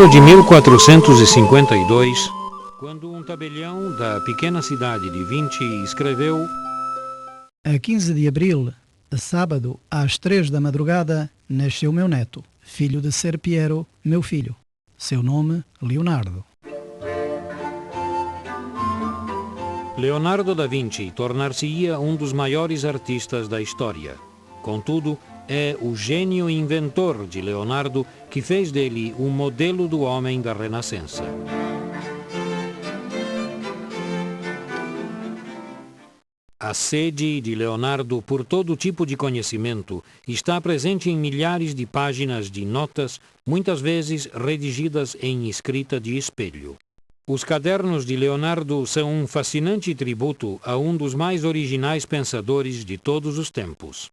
ano de 1452, quando um tabelião da pequena cidade de Vinci escreveu: A 15 de abril, sábado, às 3 da madrugada, nasceu meu neto, filho de Ser Piero, meu filho. Seu nome, Leonardo. Leonardo da Vinci tornar-se-ia um dos maiores artistas da história. Contudo, é o gênio inventor de Leonardo que fez dele o modelo do homem da Renascença. A sede de Leonardo por todo tipo de conhecimento está presente em milhares de páginas de notas, muitas vezes redigidas em escrita de espelho. Os cadernos de Leonardo são um fascinante tributo a um dos mais originais pensadores de todos os tempos.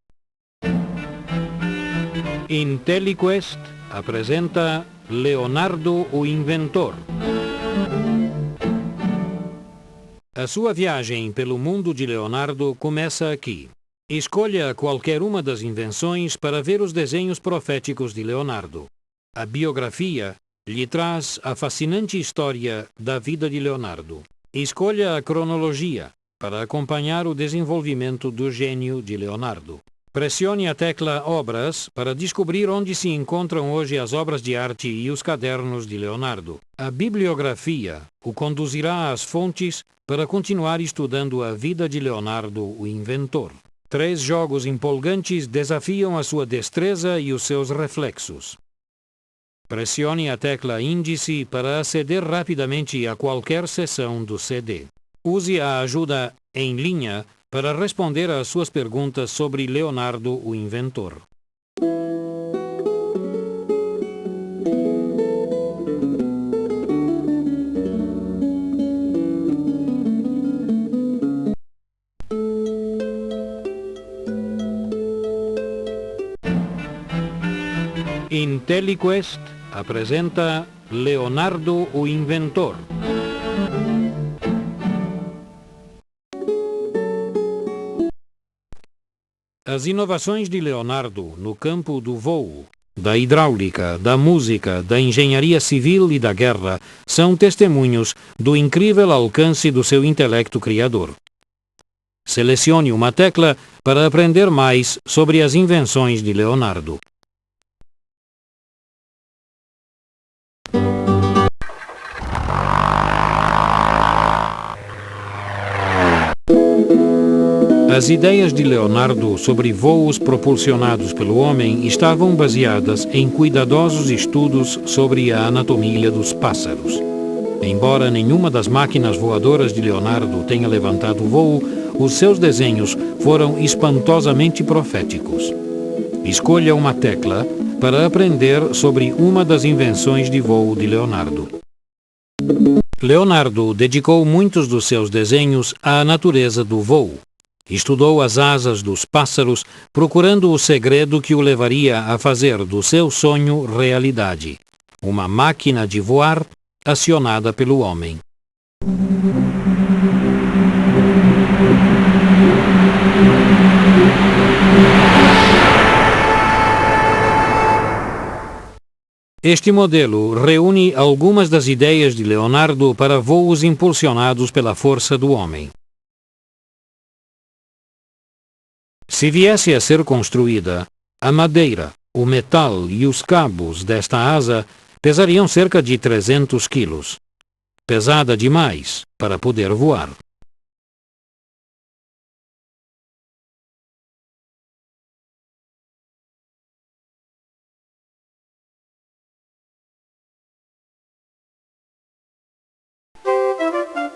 IntelliQuest apresenta Leonardo o Inventor. A sua viagem pelo mundo de Leonardo começa aqui. Escolha qualquer uma das invenções para ver os desenhos proféticos de Leonardo. A biografia lhe traz a fascinante história da vida de Leonardo. Escolha a cronologia para acompanhar o desenvolvimento do gênio de Leonardo. Pressione a tecla Obras para descobrir onde se encontram hoje as obras de arte e os cadernos de Leonardo. A bibliografia o conduzirá às fontes para continuar estudando a vida de Leonardo, o inventor. 3 jogos empolgantes desafiam a sua destreza e os seus reflexos. Pressione a tecla Índice para aceder rapidamente a qualquer seção do CD. Use a ajuda em linha para responder às suas perguntas sobre Leonardo, o inventor. IntelliQuest apresenta Leonardo, o Inventor. As inovações de Leonardo no campo do voo, da hidráulica, da música, da engenharia civil e da guerra são testemunhos do incrível alcance do seu intelecto criador. Selecione uma tecla para aprender mais sobre as invenções de Leonardo. As ideias de Leonardo sobre voos propulsionados pelo homem estavam baseadas em cuidadosos estudos sobre a anatomia dos pássaros. Embora nenhuma das máquinas voadoras de Leonardo tenha levantado voo, os seus desenhos foram espantosamente proféticos. Escolha uma tecla para aprender sobre uma das invenções de voo de Leonardo. Leonardo dedicou muitos dos seus desenhos à natureza do voo. Estudou as asas dos pássaros, procurando o segredo que o levaria a fazer do seu sonho realidade, uma máquina de voar acionada pelo homem. Este modelo reúne algumas das ideias de Leonardo para voos impulsionados pela força do homem. Se viesse a ser construída, a madeira, o metal e os cabos desta asa pesariam cerca de 300 quilos. Pesada demais para poder voar.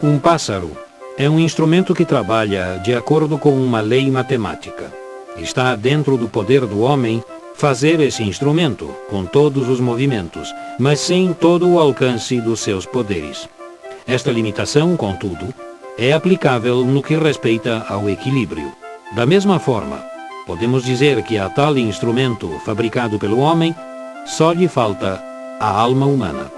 Um pássaro é um instrumento que trabalha de acordo com uma lei matemática. Está dentro do poder do homem fazer esse instrumento, com todos os movimentos, mas sem todo o alcance dos seus poderes. Esta limitação, contudo, é aplicável no que respeita ao equilíbrio. Da mesma forma, podemos dizer que a tal instrumento fabricado pelo homem só lhe falta a alma humana.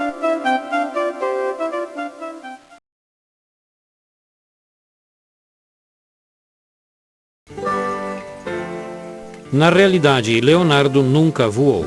Na realidade, Leonardo nunca voou.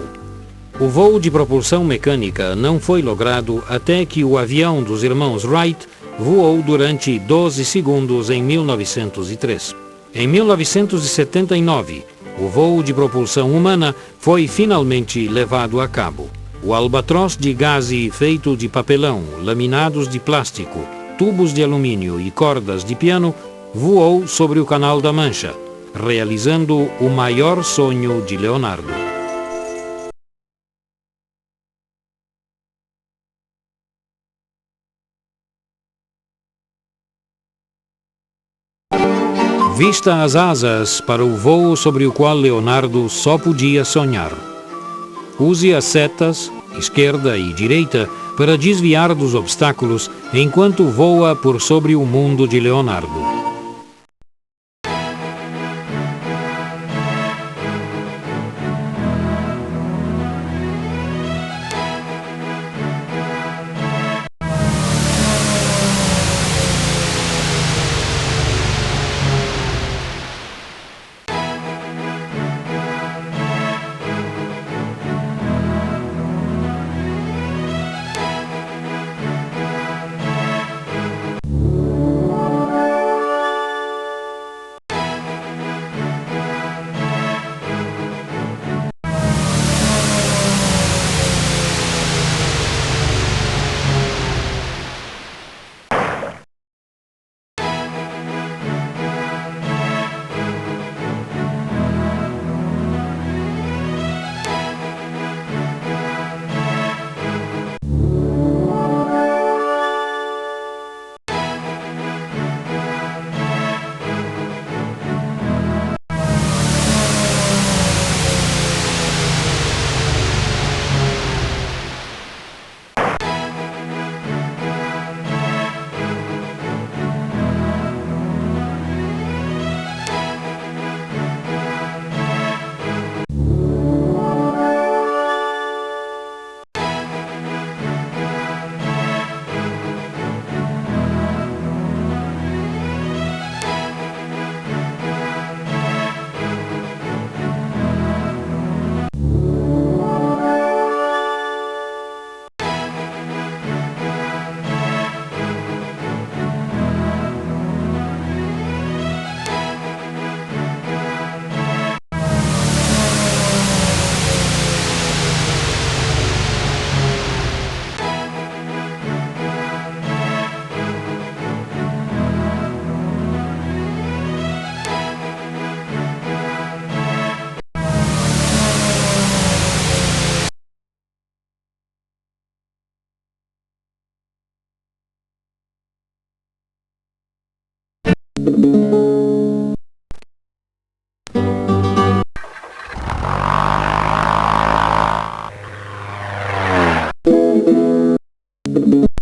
O voo de propulsão mecânica não foi logrado até que o avião dos irmãos Wright voou durante 12 segundos em 1903. Em 1979, o voo de propulsão humana foi finalmente levado a cabo. O Albatross de gaze feito de papelão, laminados de plástico, tubos de alumínio e cordas de piano voou sobre o Canal da Mancha, realizando o maior sonho de Leonardo. Vista as asas para o voo sobre o qual Leonardo só podia sonhar. Use as setas, esquerda e direita, para desviar dos obstáculos enquanto voa por sobre o mundo de Leonardo.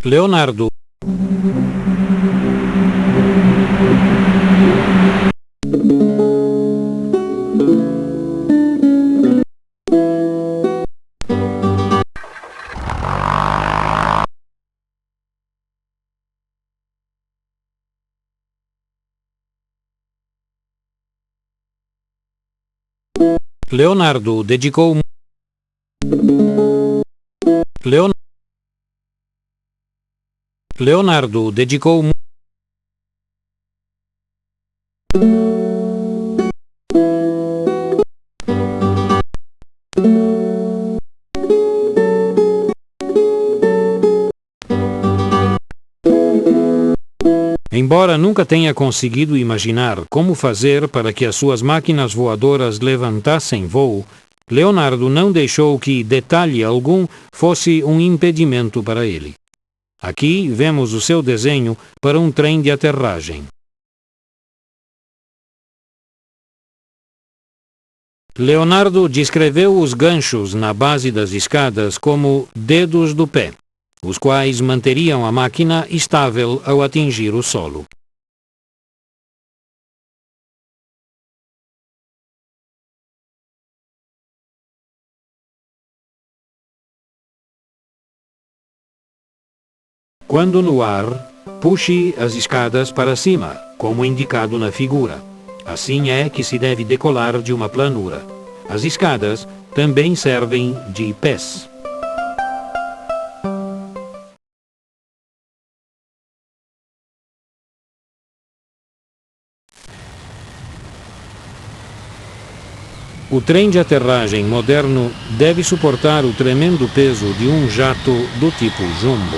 Leonardo. Leonardo dedicou Leonardo dedicou Embora nunca tenha conseguido imaginar como fazer para que as suas máquinas voadoras levantassem voo, Leonardo não deixou que detalhe algum fosse um impedimento para ele. Aqui vemos o seu desenho para um trem de aterragem. Leonardo descreveu os ganchos na base das escadas como dedos do pé, os quais manteriam a máquina estável ao atingir o solo. Quando no ar, puxe as escadas para cima, como indicado na figura. Assim é que se deve decolar de uma planura. As escadas também servem de pés. O trem de aterragem moderno deve suportar o tremendo peso de um jato do tipo jumbo.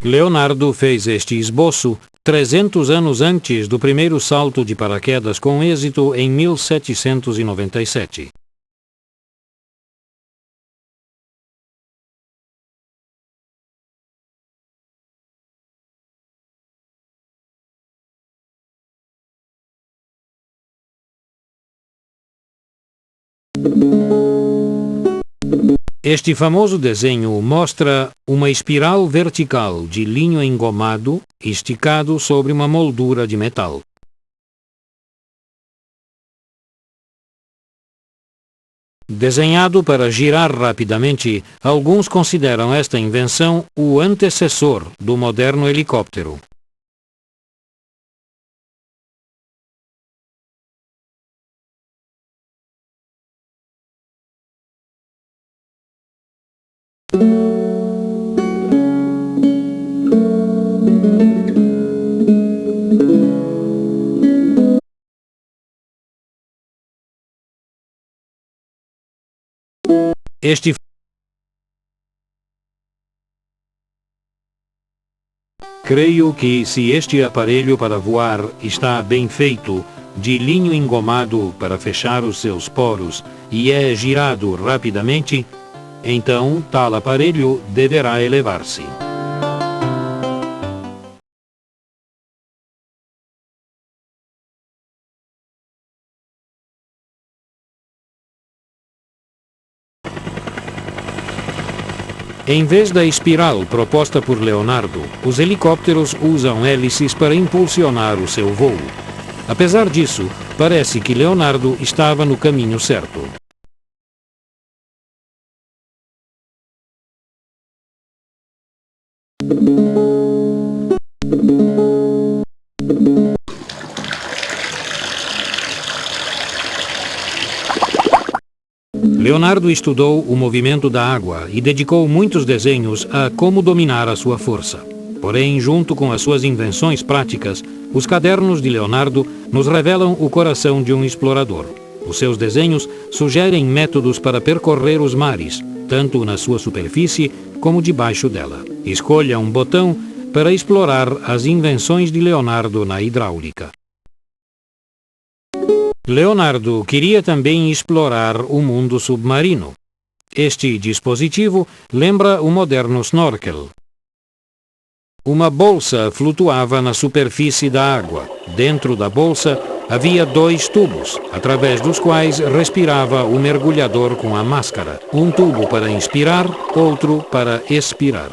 Leonardo fez este esboço 300 anos antes do primeiro salto de paraquedas com êxito em 1797. Este famoso desenho mostra uma espiral vertical de linho engomado esticado sobre uma moldura de metal. Desenhado para girar rapidamente, alguns consideram esta invenção o antecessor do moderno helicóptero. Creio que se este aparelho para voar está bem feito, de linho engomado para fechar os seus poros e é girado rapidamente, então tal aparelho deverá elevar-se. Em vez da espiral proposta por Leonardo, os helicópteros usam hélices para impulsionar o seu voo. Apesar disso, parece que Leonardo estava no caminho certo. Leonardo estudou o movimento da água e dedicou muitos desenhos a como dominar a sua força. Porém, junto com as suas invenções práticas, os cadernos de Leonardo nos revelam o coração de um explorador. Os seus desenhos sugerem métodos para percorrer os mares, tanto na sua superfície como debaixo dela. Escolha um botão para explorar as invenções de Leonardo na hidráulica. Leonardo queria também explorar o mundo submarino. Este dispositivo lembra o moderno snorkel. Uma bolsa flutuava na superfície da água. Dentro da bolsa havia 2 tubos, através dos quais respirava o mergulhador com a máscara. Um tubo para inspirar, outro para expirar.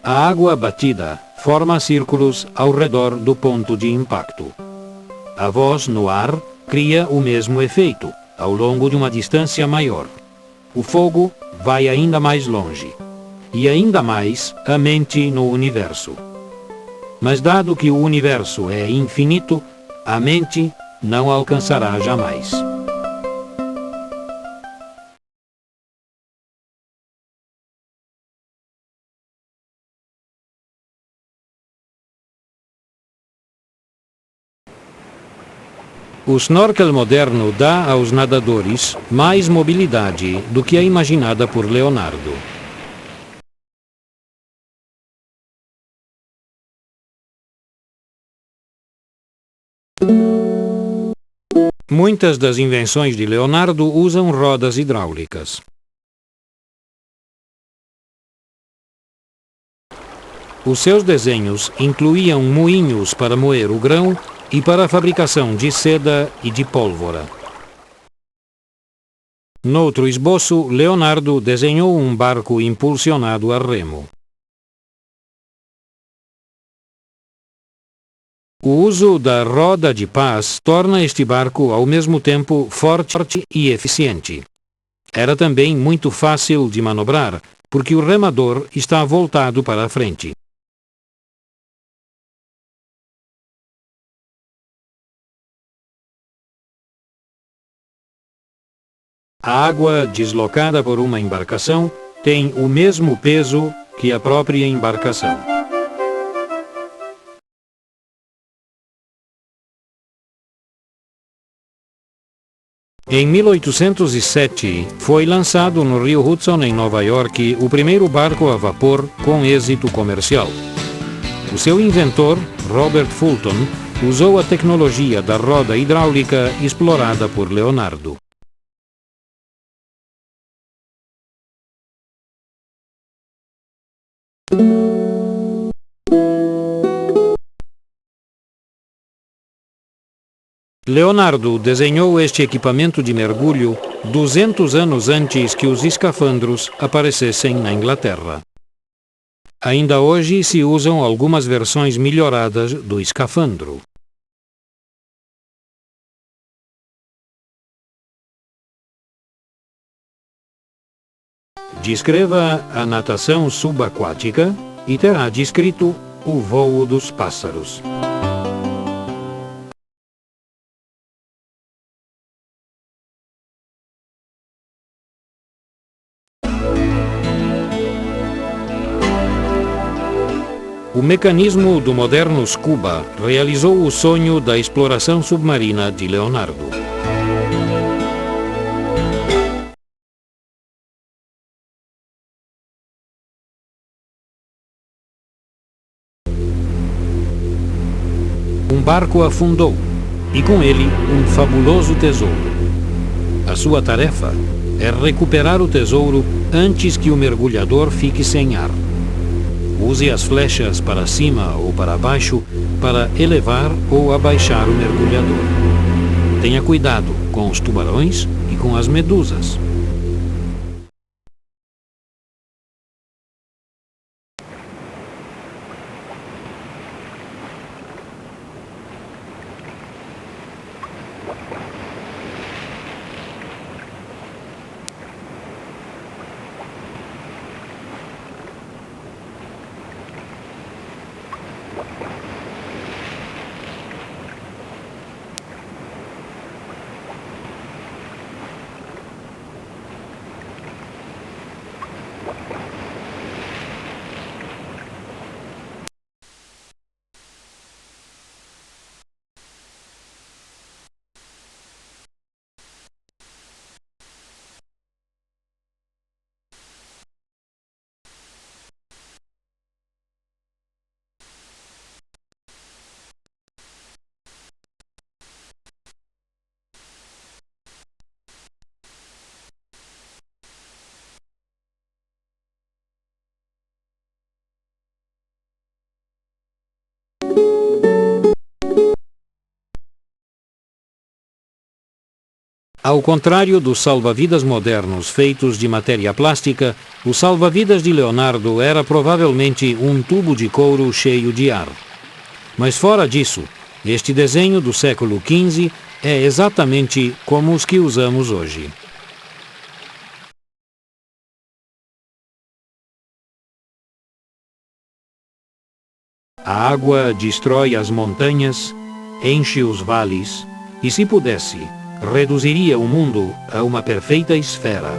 A água batida forma círculos ao redor do ponto de impacto. A voz no ar cria o mesmo efeito, ao longo de uma distância maior. O fogo vai ainda mais longe. E ainda mais a mente no universo. Mas dado que o universo é infinito, a mente não alcançará jamais. O snorkel moderno dá aos nadadores mais mobilidade do que a imaginada por Leonardo. Muitas das invenções de Leonardo usam rodas hidráulicas. Os seus desenhos incluíam moinhos para moer o grão e para a fabricação de seda e de pólvora. Noutro esboço, Leonardo desenhou um barco impulsionado a remo. O uso da roda de pás torna este barco ao mesmo tempo forte e eficiente. Era também muito fácil de manobrar, porque o remador está voltado para a frente. A água deslocada por uma embarcação tem o mesmo peso que a própria embarcação. Em 1807, foi lançado no rio Hudson, em Nova York, o primeiro barco a vapor com êxito comercial. O seu inventor, Robert Fulton, usou a tecnologia da roda hidráulica explorada por Leonardo. Leonardo desenhou este equipamento de mergulho 200 anos antes que os escafandros aparecessem na Inglaterra. Ainda hoje se usam algumas versões melhoradas do escafandro. Descreva a natação subaquática e terá descrito o voo dos pássaros. O mecanismo do moderno scuba realizou o sonho da exploração submarina de Leonardo. Um barco afundou, e com ele um fabuloso tesouro. A sua tarefa é recuperar o tesouro antes que o mergulhador fique sem ar. Use as flechas para cima ou para baixo para elevar ou abaixar o mergulhador. Tenha cuidado com os tubarões e com as medusas. Ao contrário dos salva-vidas modernos feitos de matéria plástica, o salva-vidas de Leonardo era provavelmente um tubo de couro cheio de ar. Mas fora disso, este desenho do século XV é exatamente como os que usamos hoje. A água destrói as montanhas, enche os vales e, se pudesse, reduziria o mundo a uma perfeita esfera.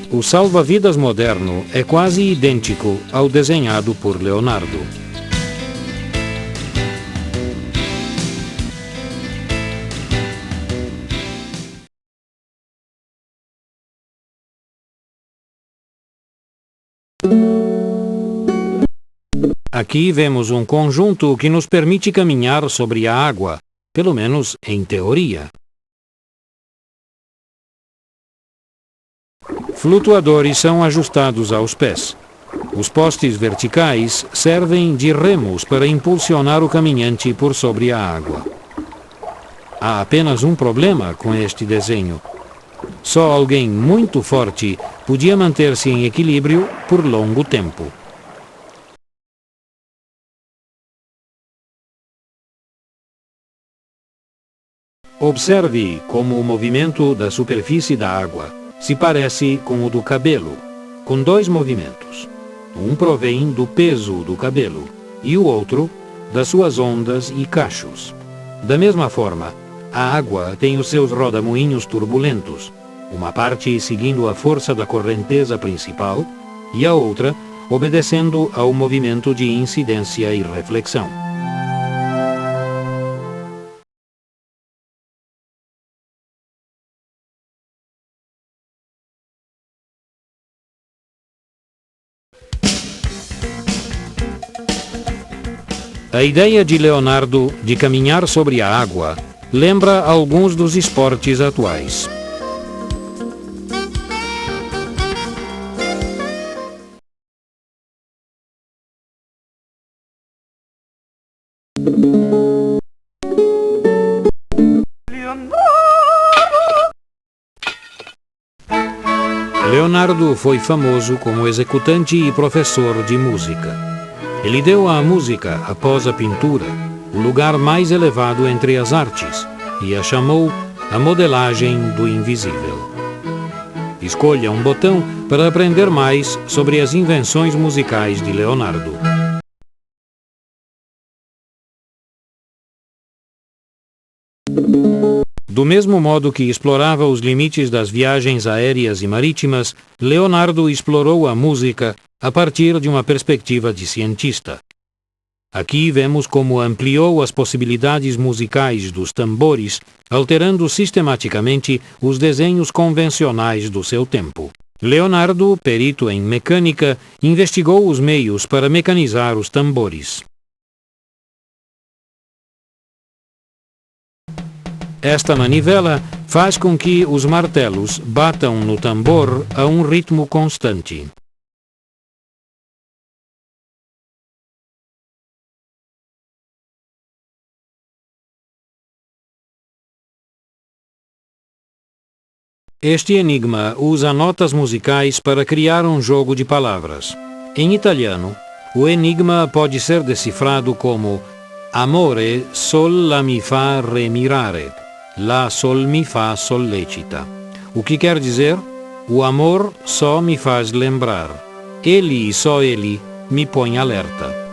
O salva-vidas moderno é quase idêntico ao desenhado por Leonardo. Aqui vemos um conjunto que nos permite caminhar sobre a água, pelo menos em teoria. Flutuadores são ajustados aos pés. Os postes verticais servem de remos para impulsionar o caminhante por sobre a água. Há apenas um problema com este desenho. Só alguém muito forte podia manter-se em equilíbrio por longo tempo. Observe como o movimento da superfície da água se parece com o do cabelo, com dois movimentos. Um provém do peso do cabelo e o outro das suas ondas e cachos. Da mesma forma, a água tem os seus rodamuinhos turbulentos, uma parte seguindo a força da correnteza principal e a outra obedecendo ao movimento de incidência e reflexão. A ideia de Leonardo de caminhar sobre a água lembra alguns dos esportes atuais. Leonardo foi famoso como executante e professor de música. Ele deu à música, após a pintura, o lugar mais elevado entre as artes e a chamou a modelagem do invisível. Escolha um botão para aprender mais sobre as invenções musicais de Leonardo. Do mesmo modo que explorava os limites das viagens aéreas e marítimas, Leonardo explorou a música a partir de uma perspectiva de cientista. Aqui vemos como ampliou as possibilidades musicais dos tambores, alterando sistematicamente os desenhos convencionais do seu tempo. Leonardo, perito em mecânica, investigou os meios para mecanizar os tambores. Esta manivela faz com que os martelos batam no tambor a um ritmo constante. Este enigma usa notas musicais para criar um jogo de palavras. Em italiano, o enigma pode ser decifrado como Amore sol la mi fa remirare, la sol mi fa sollecita. O que quer dizer? O amor só me faz lembrar. Ele e só ele me põe alerta.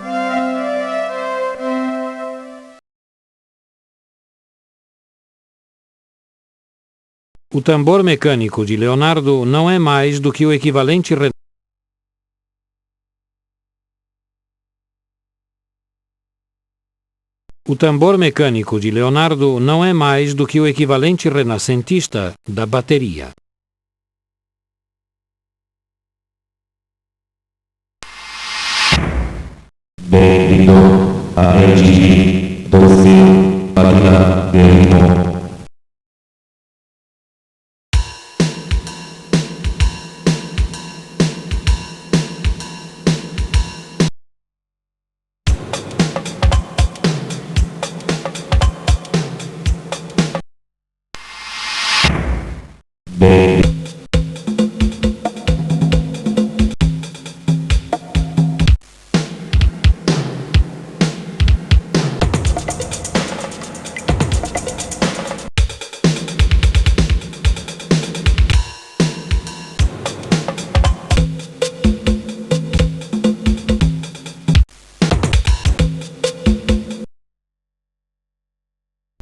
O tambor mecânico de Leonardo não é mais do que o equivalente O tambor mecânico de Leonardo não é mais do que o equivalente renascentista da bateria. Bem-vindo à rede doce Padilla Demo.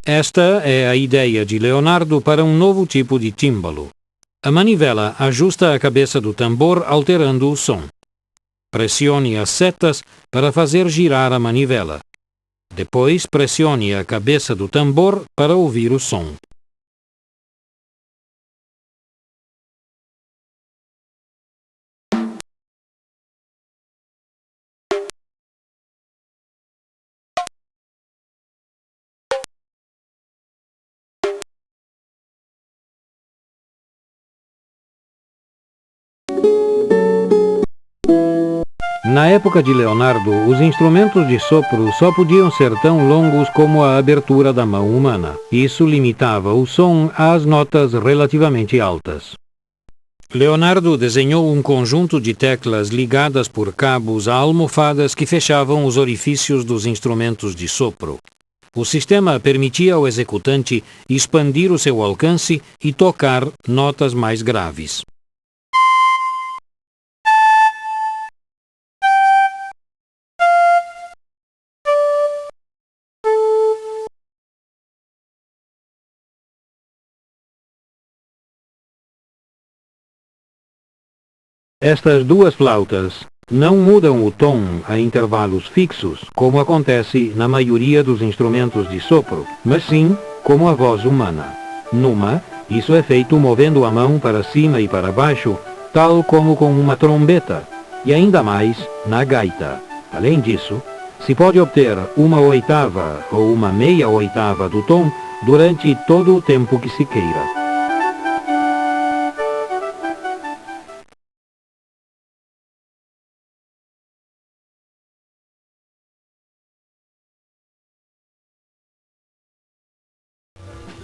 Esta é a ideia de Leonardo para um novo tipo de tímbalo. A manivela ajusta a cabeça do tambor alterando o som. Pressione as setas para fazer girar a manivela. Depois pressione a cabeça do tambor para ouvir o som. Na época de Leonardo, os instrumentos de sopro só podiam ser tão longos como a abertura da mão humana. Isso limitava o som às notas relativamente altas. Leonardo desenhou um conjunto de teclas ligadas por cabos a almofadas que fechavam os orifícios dos instrumentos de sopro. O sistema permitia ao executante expandir o seu alcance e tocar notas mais graves. Estas duas flautas não mudam o tom a intervalos fixos, como acontece na maioria dos instrumentos de sopro, mas sim como a voz humana. Numa, isso é feito movendo a mão para cima e para baixo, tal como com uma trombeta, e ainda mais na gaita. Além disso, se pode obter uma oitava ou uma meia oitava do tom durante todo o tempo que se queira.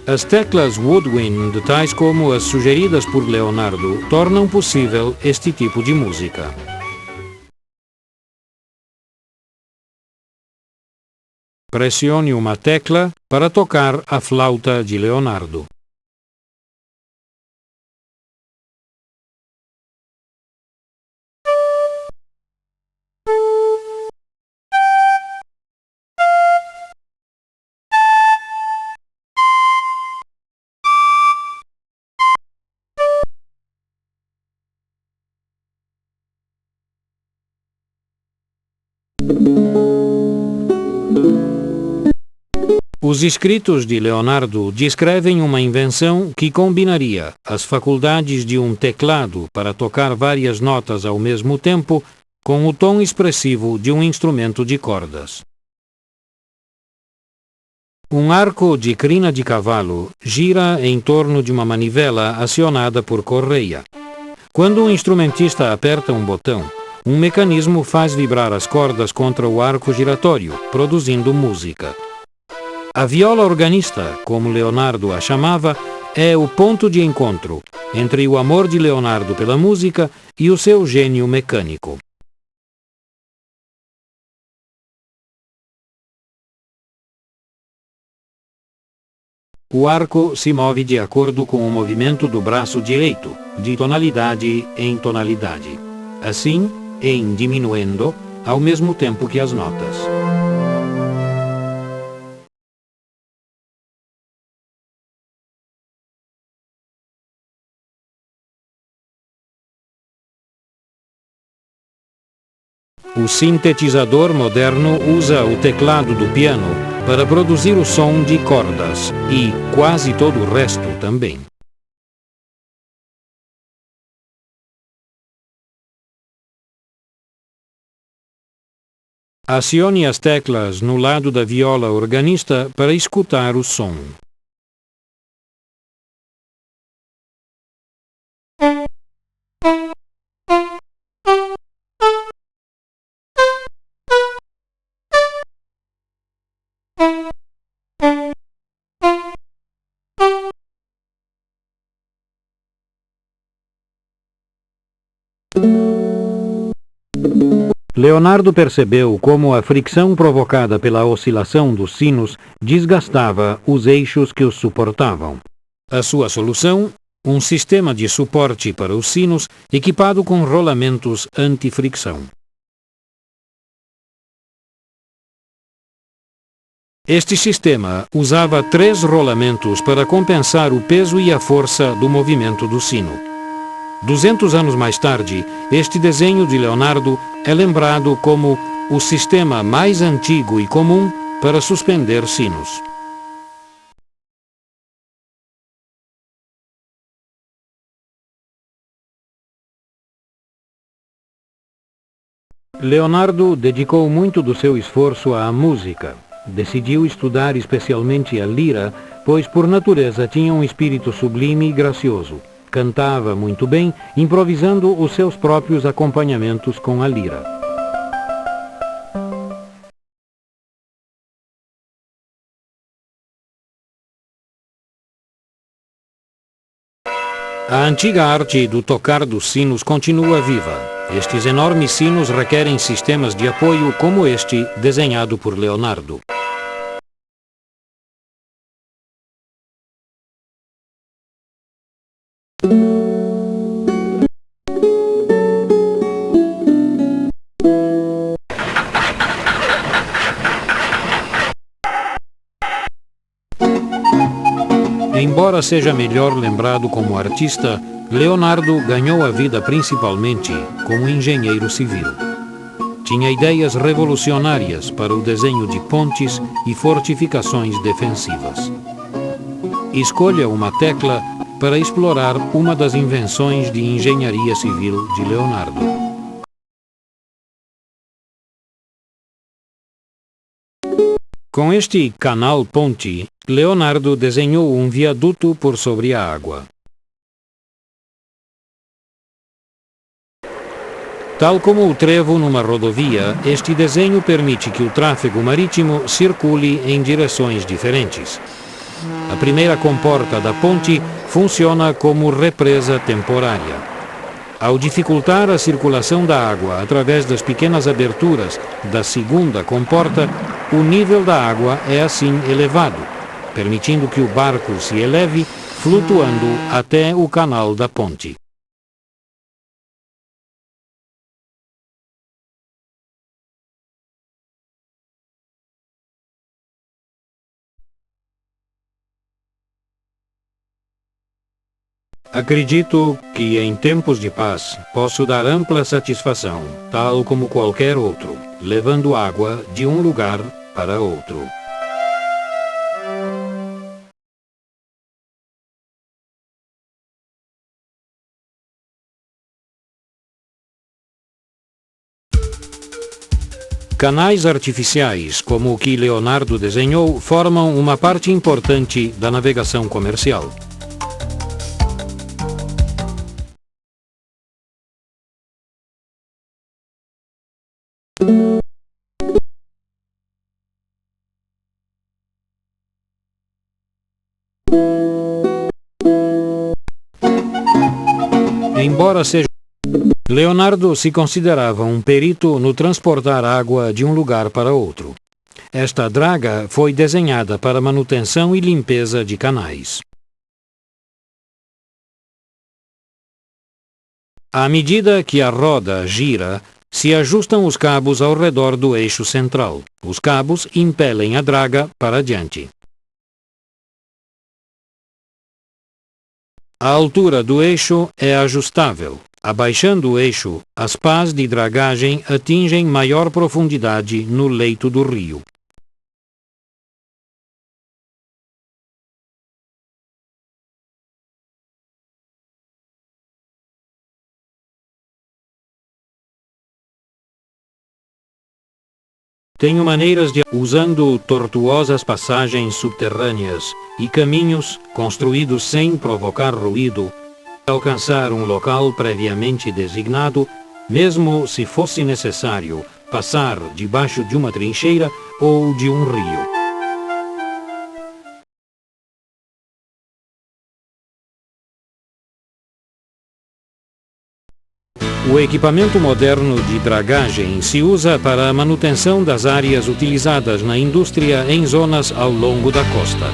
As teclas woodwind, tais como as sugeridas por Leonardo, tornam possível este tipo de música. Pressione uma tecla para tocar a flauta de Leonardo. Os escritos de Leonardo descrevem uma invenção que combinaria as faculdades de um teclado para tocar várias notas ao mesmo tempo com o tom expressivo de um instrumento de cordas. Um arco de crina de cavalo gira em torno de uma manivela acionada por correia. Quando um instrumentista aperta um botão, um mecanismo faz vibrar as cordas contra o arco giratório, produzindo música. A viola organista, como Leonardo a chamava, é o ponto de encontro entre o amor de Leonardo pela música e o seu gênio mecânico. O arco se move de acordo com o movimento do braço direito, de tonalidade em tonalidade. Assim, em diminuendo, ao mesmo tempo que as notas. O sintetizador moderno usa o teclado do piano para produzir o som de cordas e quase todo o resto também. Acione as teclas no lado da viola organista para escutar o som. Leonardo percebeu como a fricção provocada pela oscilação dos sinos desgastava os eixos que os suportavam. A sua solução? Um sistema de suporte para os sinos equipado com rolamentos anti-fricção. Este sistema usava 3 rolamentos para compensar o peso e a força do movimento do sino. 200 anos mais tarde, este desenho de Leonardo é lembrado como o sistema mais antigo e comum para suspender sinos. Leonardo dedicou muito do seu esforço à música. Decidiu estudar especialmente a lira, pois por natureza tinha um espírito sublime e gracioso. Cantava muito bem, improvisando os seus próprios acompanhamentos com a lira. A antiga arte do tocar dos sinos continua viva. Estes enormes sinos requerem sistemas de apoio como este, desenhado por Leonardo. Embora seja melhor lembrado como artista, Leonardo ganhou a vida principalmente como engenheiro civil. Tinha ideias revolucionárias para o desenho de pontes e fortificações defensivas. Escolha uma tecla para explorar uma das invenções de engenharia civil de Leonardo. Com este canal-ponte, Leonardo desenhou um viaduto por sobre a água. Tal como o trevo numa rodovia, este desenho permite que o tráfego marítimo circule em direções diferentes. A primeira comporta da ponte funciona como represa temporária. Ao dificultar a circulação da água através das pequenas aberturas da segunda comporta, o nível da água é assim elevado, permitindo que o barco se eleve, flutuando até o canal da ponte. Acredito que em tempos de paz posso dar ampla satisfação, tal como qualquer outro, levando água de um lugar para outro. Canais artificiais, como o que Leonardo desenhou, formam uma parte importante da navegação comercial. Embora seja... Leonardo se considerava um perito no transportar água de um lugar para outro. Esta draga foi desenhada para manutenção e limpeza de canais. À medida que a roda gira, se ajustam os cabos ao redor do eixo central. Os cabos impelem a draga para adiante. A altura do eixo é ajustável. Abaixando o eixo, as pás de dragagem atingem maior profundidade no leito do rio. Tenho maneiras de, usando tortuosas passagens subterrâneas e caminhos construídos sem provocar ruído, alcançar um local previamente designado, mesmo se fosse necessário passar debaixo de uma trincheira ou de um rio. O equipamento moderno de dragagem se usa para a manutenção das áreas utilizadas na indústria em zonas ao longo da costa.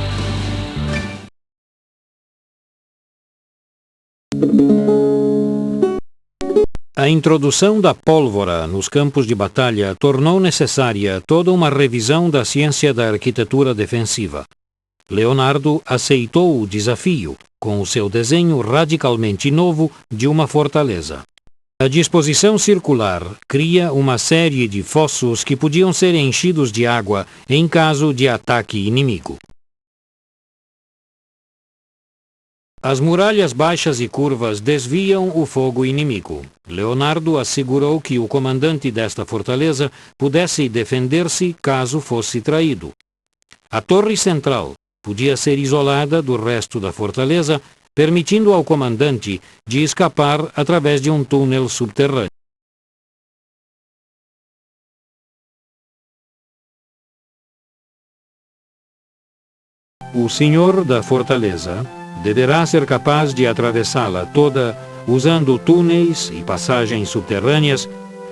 A introdução da pólvora nos campos de batalha tornou necessária toda uma revisão da ciência da arquitetura defensiva. Leonardo aceitou o desafio com o seu desenho radicalmente novo de uma fortaleza. A disposição circular cria uma série de fossos que podiam ser enchidos de água em caso de ataque inimigo. As muralhas baixas e curvas desviam o fogo inimigo. Leonardo assegurou que o comandante desta fortaleza pudesse defender-se caso fosse traído. A torre central podia ser isolada do resto da fortaleza, permitindo ao comandante de escapar através de um túnel subterrâneo. O senhor da fortaleza deverá ser capaz de atravessá-la toda usando túneis e passagens subterrâneas,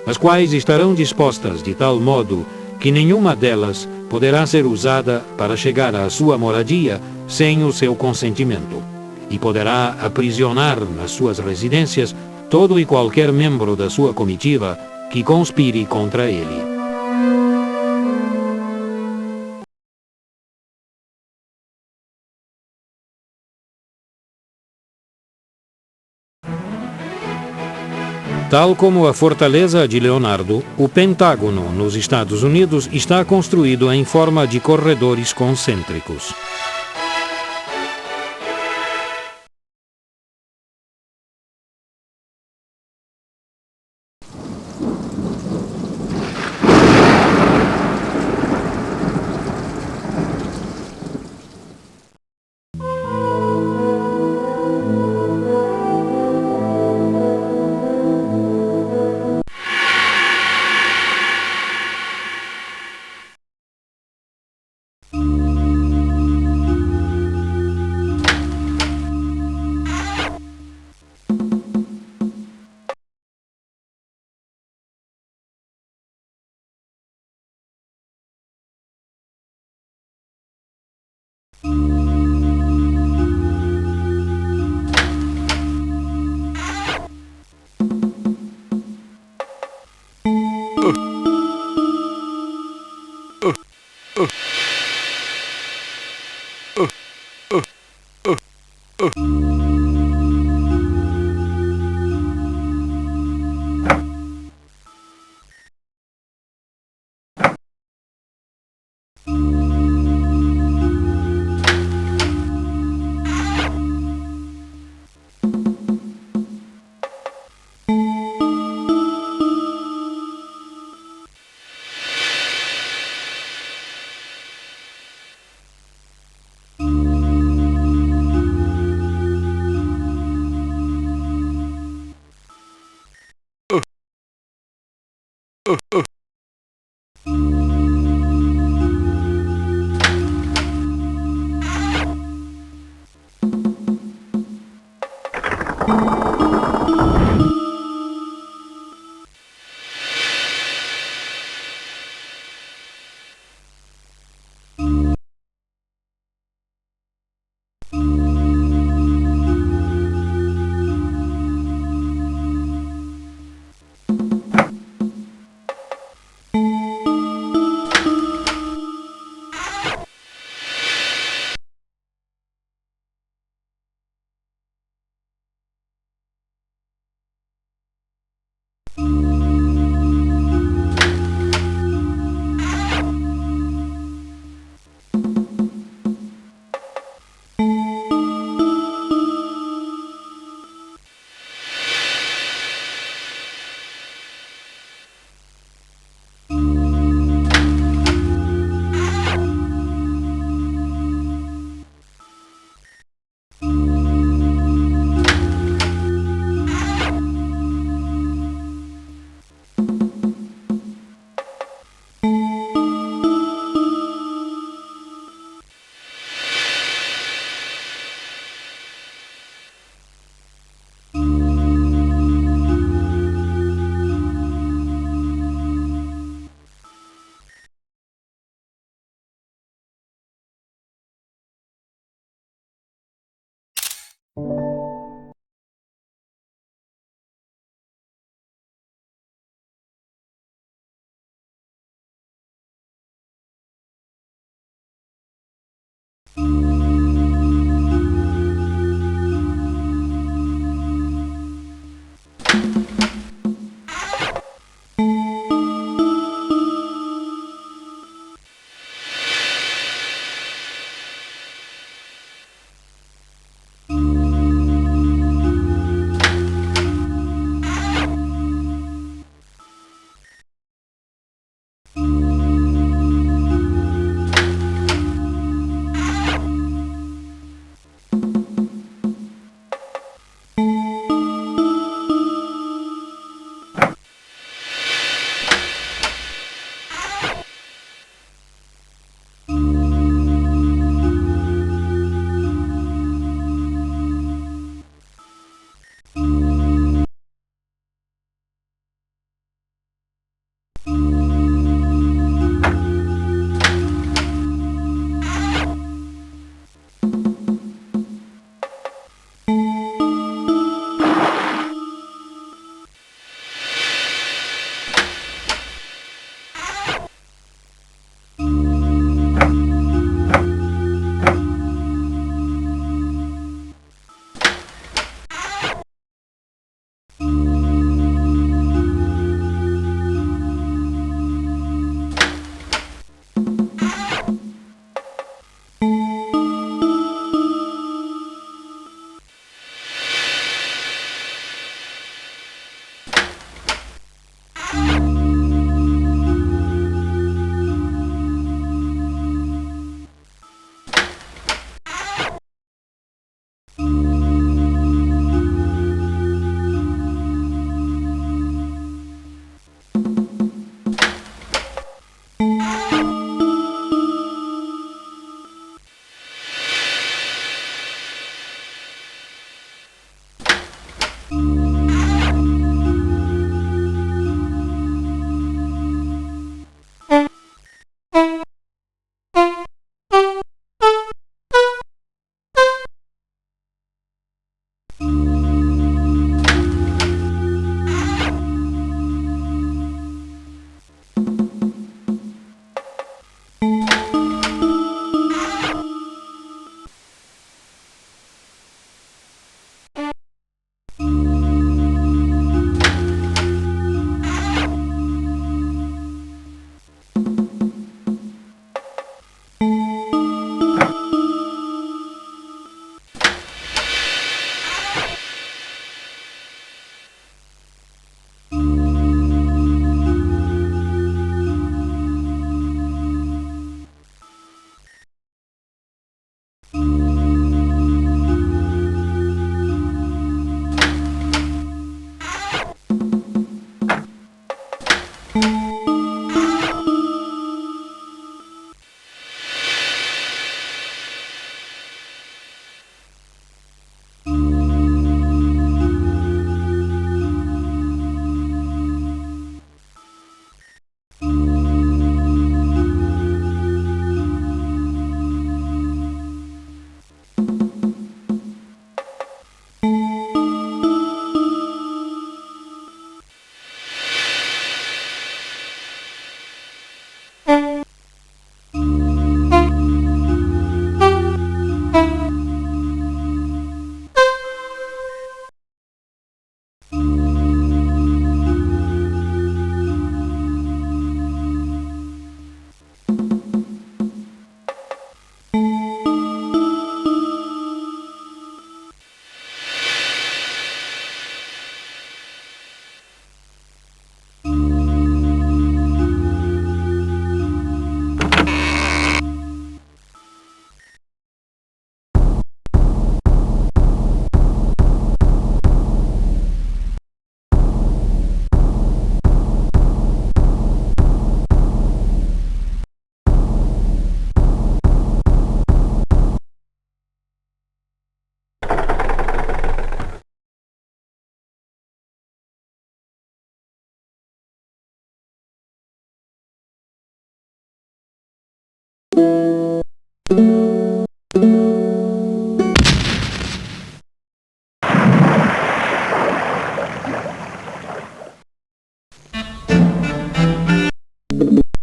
as quais estarão dispostas de tal modo que nenhuma delas poderá ser usada para chegar à sua moradia sem o seu consentimento, e poderá aprisionar nas suas residências todo e qualquer membro da sua comitiva que conspire contra ele. Tal como a fortaleza de Leonardo, o Pentágono nos Estados Unidos está construído em forma de corredores concêntricos.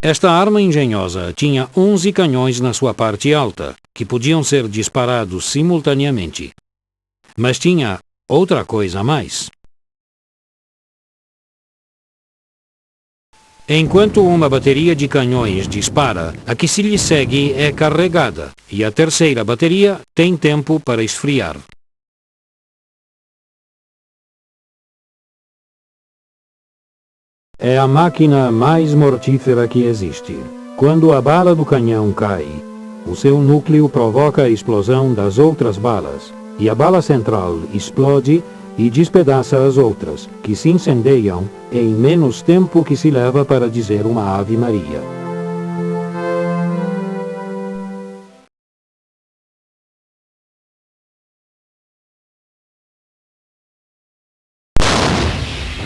Esta arma engenhosa tinha 11 canhões na sua parte alta, que podiam ser disparados simultaneamente. Mas tinha outra coisa a mais. Enquanto uma bateria de canhões dispara, a que se lhe segue é carregada, e a terceira bateria tem tempo para esfriar. É a máquina mais mortífera que existe. Quando a bala do canhão cai, o seu núcleo provoca a explosão das outras balas, e a bala central explode e despedaça as outras, que se incendeiam em menos tempo que se leva para dizer uma Ave Maria.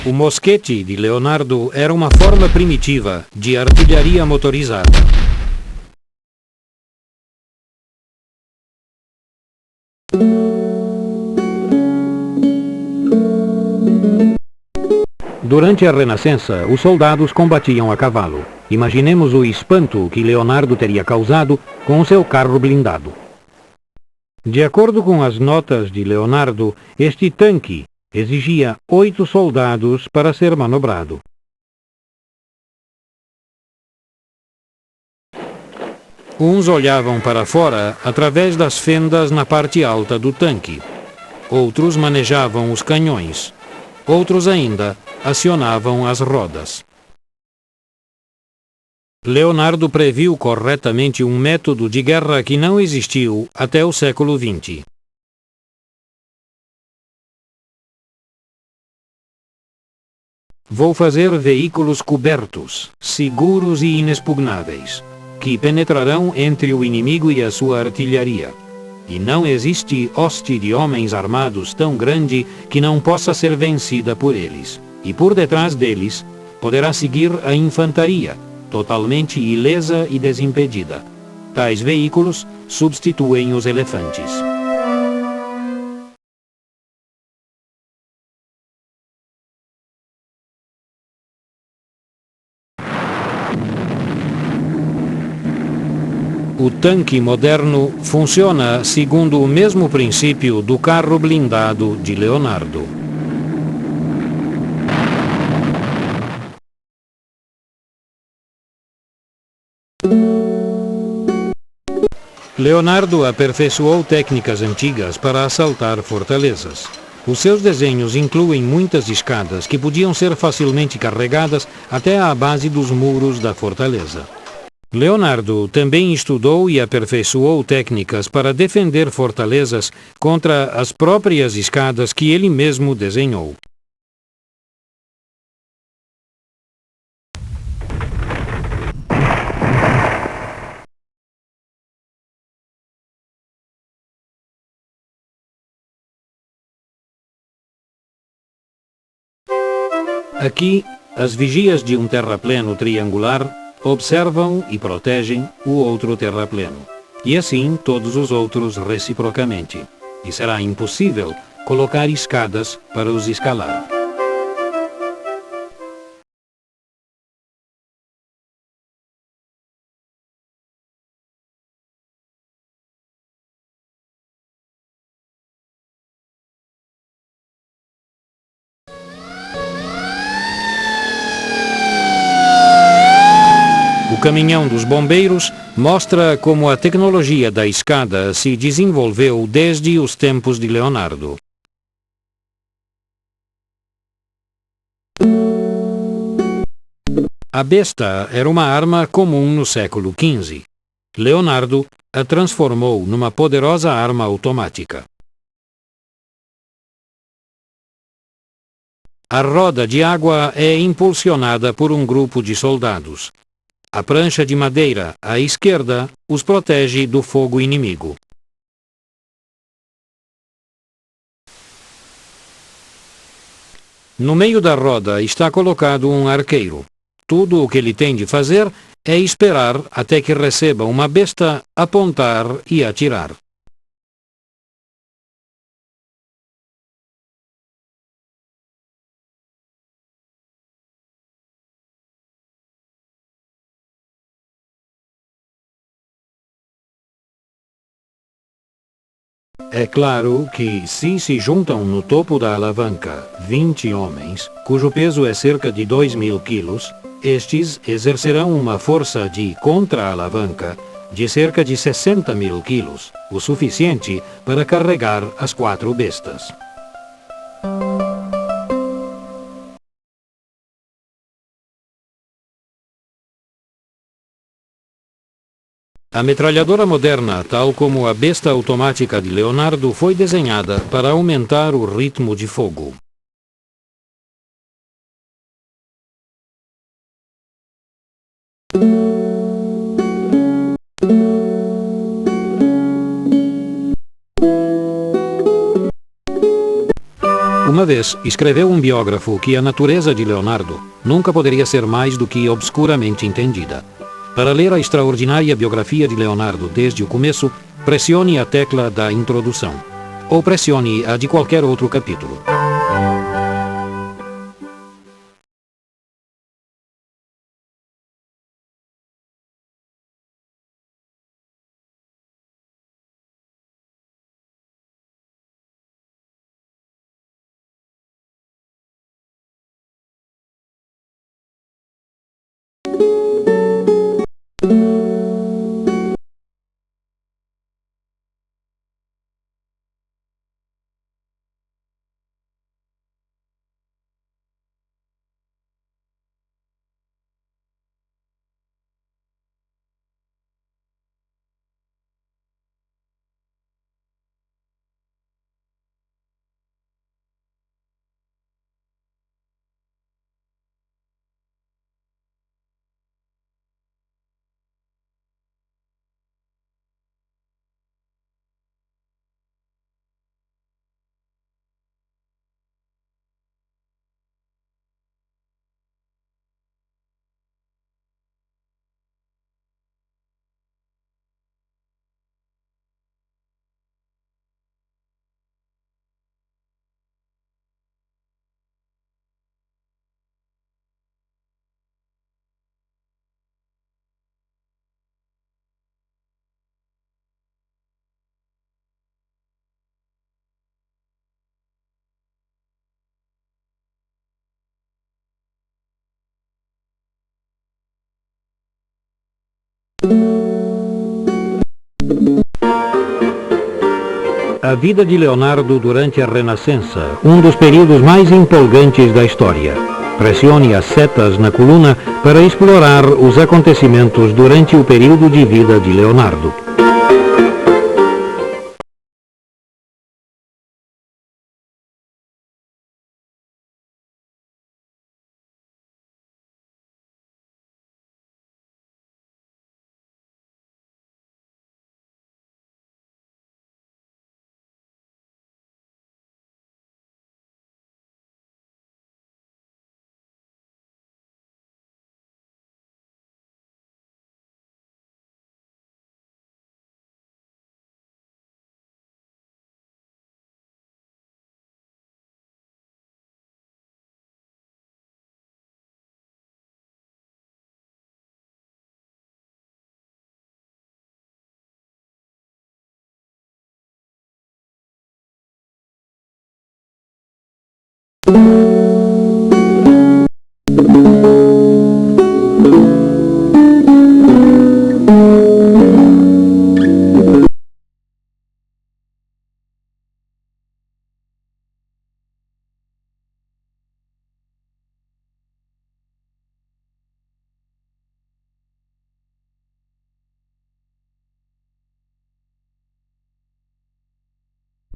O mosquete de Leonardo era uma forma primitiva de artilharia motorizada. Durante a Renascença, os soldados combatiam a cavalo. Imaginemos o espanto que Leonardo teria causado com o seu carro blindado. De acordo com as notas de Leonardo, este tanque exigia 8 soldados para ser manobrado. Uns olhavam para fora através das fendas na parte alta do tanque. Outros manejavam os canhões. Outros ainda acionavam as rodas. Leonardo previu corretamente um método de guerra que não existiu até o século XX. Vou fazer veículos cobertos, seguros e inexpugnáveis, que penetrarão entre o inimigo e a sua artilharia. E não existe hoste de homens armados tão grande que não possa ser vencida por eles. E por detrás deles poderá seguir a infantaria, totalmente ilesa e desimpedida. Tais veículos substituem os elefantes. O tanque moderno funciona segundo o mesmo princípio do carro blindado de Leonardo. Leonardo aperfeiçoou técnicas antigas para assaltar fortalezas. Os seus desenhos incluem muitas escadas que podiam ser facilmente carregadas até à base dos muros da fortaleza. Leonardo também estudou e aperfeiçoou técnicas para defender fortalezas contra as próprias escadas que ele mesmo desenhou. Aqui, as vigias de um terrapleno triangular observam e protegem o outro terrapleno, e assim todos os outros reciprocamente. E será impossível colocar escadas para os escalar. O caminhão dos bombeiros mostra como a tecnologia da escada se desenvolveu desde os tempos de Leonardo. A besta era uma arma comum no século XV. Leonardo a transformou numa poderosa arma automática. A roda de água é impulsionada por um grupo de soldados. A prancha de madeira, à esquerda, os protege do fogo inimigo. No meio da roda está colocado um arqueiro. Tudo o que ele tem de fazer é esperar até que receba uma besta, apontar e atirar. É claro que, se se juntam no topo da alavanca 20 homens, cujo peso é cerca de 2.000 quilos, estes exercerão uma força de contra-alavanca de cerca de 60.000 quilos, o suficiente para carregar as 4 bestas. A metralhadora moderna, tal como a besta automática de Leonardo, foi desenhada para aumentar o ritmo de fogo. Uma vez, escreveu um biógrafo que a natureza de Leonardo nunca poderia ser mais do que obscuramente entendida. Para ler a extraordinária biografia de Leonardo desde o começo, pressione a tecla da introdução, ou pressione a de qualquer outro capítulo. A vida de Leonardo durante a Renascença, um dos períodos mais empolgantes da história. Pressione as setas na coluna para explorar os acontecimentos durante o período de vida de Leonardo.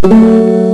Thank